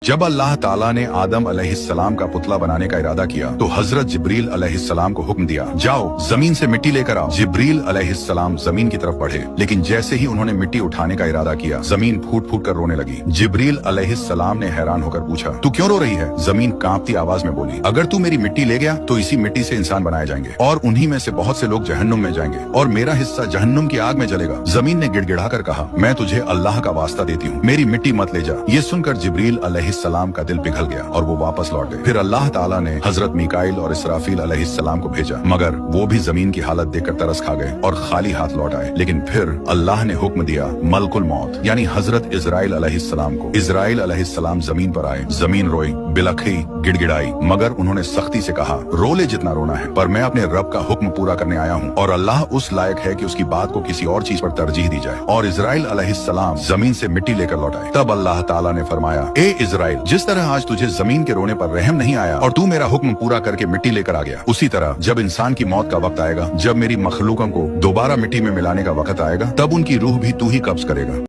जब अल्लाह ताला ने आदम अलैहिस्सलाम का पुतला बनाने का इरादा किया तो हजरत जिब्रील अलैहिस्सलाम को हुक्म दिया, जाओ जमीन से मिट्टी लेकर आओ। जिब्रील अलैहिस्सलाम जमीन की तरफ बढ़े, लेकिन जैसे ही उन्होंने मिट्टी उठाने का इरादा किया, जमीन फूट फूट कर रोने लगी। जिब्रील अलैहिस्सलाम ने हैरान होकर पूछा, तू क्यों रो रही है? जमीन कांपती आवाज में बोली, अगर तू मेरी मिट्टी ले गया तो इसी मिट्टी से इंसान बनाए जाएंगे और उन्हीं में से बहुत से लोग जहन्नुम में जाएंगे और मेरा हिस्सा जहन्नुम की आग में जलेगा। जमीन ने गिड़गिड़ा कर कहा, मैं तुझे अल्लाह का वास्ता देती हूँ, मेरी मिट्टी मत ले जा। ये सुनकर जिब्रील अलैहिस्सलाम का दिल पिघल गया और वो वापस लौट गए। फिर अल्लाह ताला ने हजरत मीकाईल और इसराफील अलैहिस्सलाम को भेजा, मगर वो भी जमीन की हालत देखकर तरस खा गए और खाली हाथ लौट आए। लेकिन फिर अल्लाह ने हुक्म दिया मलकुल मौत यानी हजरत इजराइल अलैहिस्सलाम को। इजराइल अलैहिस्सलाम जमीन पर आए, जमीन रोई, बिलखी, गिड़गिड़ाई, मगर उन्होंने सख्ती से कहा, रो ले जितना रोना है, पर मैं अपने रब का हुक्म पूरा करने आया हूँ और अल्लाह उस लायक है कि उसकी बात को किसी और चीज पर तरजीह दी जाए। और इजराइल अलैहिस्सलाम जमीन से मिट्टी लेकर लौट आए। तब अल्लाह ताला ने फरमाया, ए इजराइल, जिस तरह आज तुझे जमीन के रोने पर रहम नहीं आया और तू मेरा हुक्म पूरा करके मिट्टी लेकर आ गया, उसी तरह जब इंसान की मौत का वक्त आएगा, जब मेरी मखलूकों को दोबारा मिट्टी में मिलाने का वक्त आएगा, तब उनकी रूह भी तू ही कब्ज करेगा।